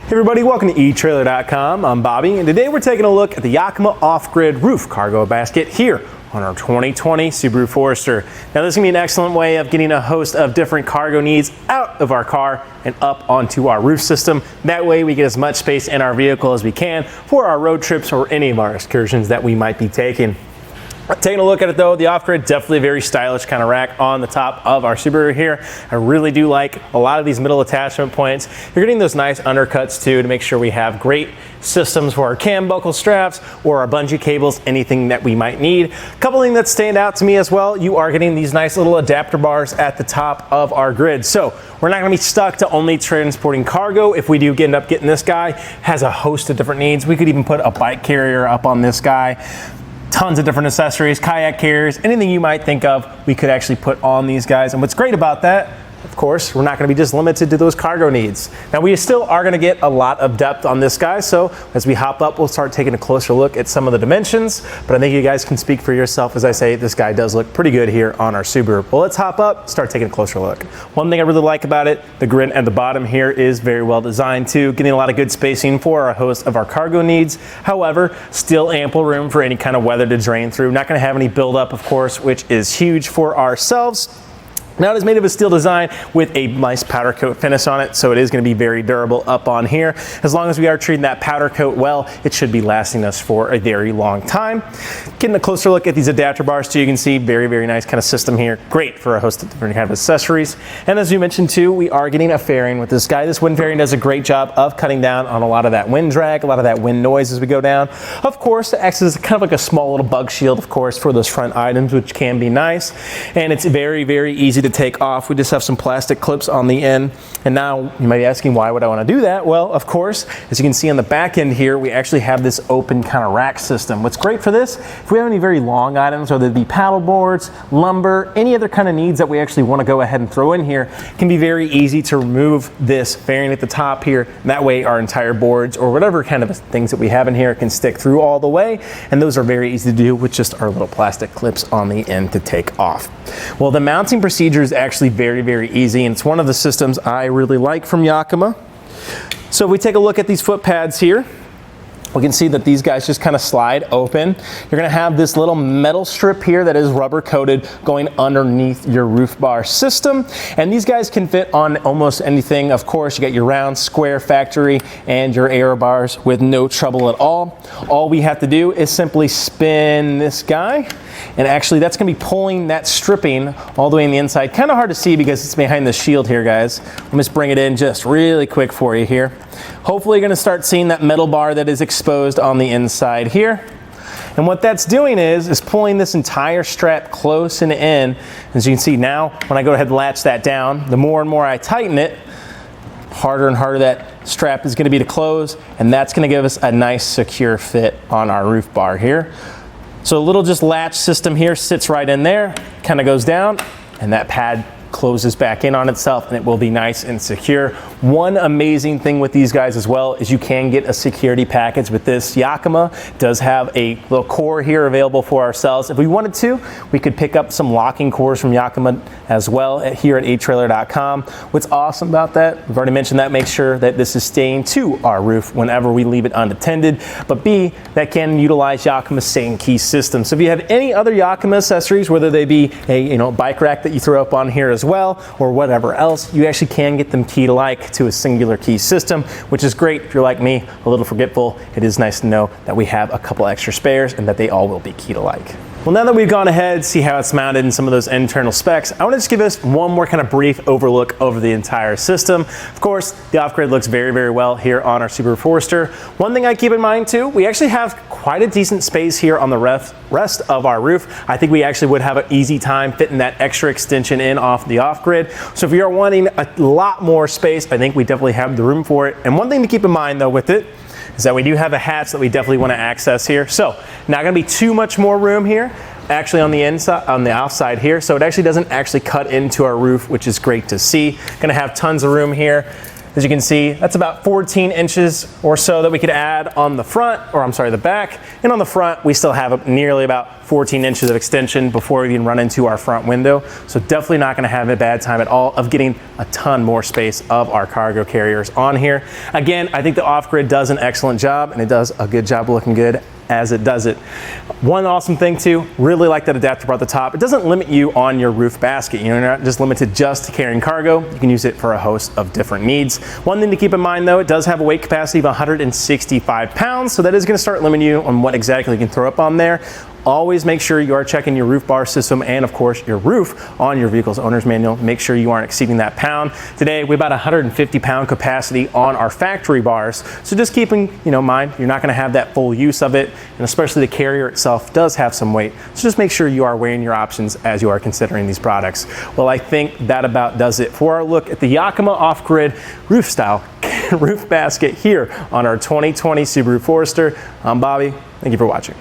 Hey everybody, welcome to etrailer.com. I'm Bobby, and today we're taking a look at the Yakima OffGrid roof cargo basket here on our 2020 Subaru Forester. Now this is going to be an excellent way of getting a host of different cargo needs out of our car and up onto our roof system. That way we get as much space in our vehicle as we can for our road trips or any of our excursions that we might be taking. Taking a look at it though, the OffGrid, definitely a very stylish kind of rack on the top of our Subaru here. I really do like a lot of these middle attachment points. You're getting those nice undercuts too to make sure we have great systems for our cam buckle straps or our bungee cables, anything that we might need. A couple things that stand out to me as well, you are getting these nice little adapter bars at the top of our grid. So we're not gonna be stuck to only transporting cargo. If we do end up getting this guy, has a host of different needs. We could even put a bike carrier up on this guy. Tons of different accessories, kayak carriers, anything you might think of, we could actually put on these guys. And what's great about that, of course, we're not going to be just limited to those cargo needs. Now we still are going to get a lot of depth on this guy, so as we hop up, we'll start taking a closer look at some of the dimensions, but I think you guys can speak for yourself as I say this guy does look pretty good here on our Subaru. Well, let's hop up, start taking a closer look. One thing I really like about it, the grid at the bottom here is very well designed too, getting a lot of good spacing for a host of our cargo needs. However, still ample room for any kind of weather to drain through. Not going to have any buildup, of course, which is huge for ourselves. Now it is made of a steel design with a nice powder coat finish on it, so it is going to be very durable up on here. As long as we are treating that powder coat well, it should be lasting us for a very long time. Getting a closer look at these adapter bars too, you can see very, very nice kind of system here. Great for a host of different kind of accessories. And as you mentioned too, we are getting a fairing with this guy. This wind fairing does a great job of cutting down on a lot of that wind drag, a lot of that wind noise as we go down. Of course, it acts as kind of like a small little bug shield, of course, for those front items, which can be nice. And it's very, very easy to take off. We just have some plastic clips on the end. And now you might be asking, why would I want to do that? Well, of course, as you can see on the back end here, we actually have this open kind of rack system. What's great for this, if we have any very long items, whether it be paddle boards, lumber, any other kind of needs that we actually want to go ahead and throw in here, it can be very easy to remove this fairing at the top here. That way our entire boards or whatever kind of things that we have in here can stick through all the way. And those are very easy to do with just our little plastic clips on the end to take off. Well, the mounting procedure is actually very, very easy, and it's one of the systems I really like from Yakima. So if we take a look at these foot pads here, we can see that these guys just kind of slide open. You're gonna have this little metal strip here that is rubber coated going underneath your roof bar system. And these guys can fit on almost anything. Of course, you got your round, square, factory, and your aero bars with no trouble at all. All we have to do is simply spin this guy. And actually that's gonna be pulling that stripping all the way in the inside. Kind of hard to see because it's behind the shield here, guys. Let me just bring it in just really quick for you here. Hopefully you're gonna start seeing that metal bar that is exposed on the inside here. And what that's doing is pulling this entire strap close and in. As you can see now, when I go ahead and latch that down, the more and more I tighten it, harder and harder that strap is gonna be to close, and that's gonna give us a nice secure fit on our roof bar here. So a little just latch system here sits right in there, kind of goes down, and that pad closes back in on itself, and it will be nice and secure. One amazing thing with these guys as well is you can get a security package with this. Yakima does have a little core here available for ourselves. If we wanted to, we could pick up some locking cores from Yakima as well here at etrailer.com. What's awesome about that, we've already mentioned that, make sure that this is staying to our roof whenever we leave it unattended, but B, that can utilize Yakima's same key system. So if you have any other Yakima accessories, whether they be a bike rack that you throw up on here as well, or whatever else, you actually can get them keyed alike to a singular key system, which is great if you're like me, a little forgetful. It is nice to know that we have a couple extra spares and that they all will be keyed alike. Well, now that we've gone ahead, see how it's mounted and some of those internal specs, I want to just give us one more kind of brief overlook over the entire system. Of course, the OffGrid looks very, very well here on our Subaru Forester. One thing I keep in mind too, we actually have quite a decent space here on the rest of our roof. I think we actually would have an easy time fitting that extra extension in off the OffGrid. So if you are wanting a lot more space, I think we definitely have the room for it. And one thing to keep in mind though with it, is that we do have a hatch that we definitely want to access here. So not going to be too much more room here actually on the inside, on the outside here. So it actually doesn't actually cut into our roof, which is great to see. Going to have tons of room here. As you can see, that's about 14 inches or so that we could add on the front, or I'm sorry, the back. And on the front, we still have nearly about 14 inches of extension before we even run into our front window. So definitely not gonna have a bad time at all of getting a ton more space of our cargo carriers on here. Again, I think the Off-Grid does an excellent job, and it does a good job looking good as it does it. One awesome thing too, really like that adapter bar at the top. It doesn't limit you on your roof basket. You're not just limited just to carrying cargo. You can use it for a host of different needs. One thing to keep in mind though, it does have a weight capacity of 165 pounds, so that is gonna start limiting you on what exactly you can throw up on there. Always make sure you are checking your roof bar system and of course your roof on your vehicle's owner's manual. Make sure you aren't exceeding that pound. Today we have about 150 pound capacity on our factory bars. So just keeping in mind, you're not gonna have that full use of it, and especially the carrier itself does have some weight. So just make sure you are weighing your options as you are considering these products. Well, I think that about does it for our look at the Yakima Off-Grid roof style roof basket here on our 2020 Subaru Forester. I'm Bobby, thank you for watching.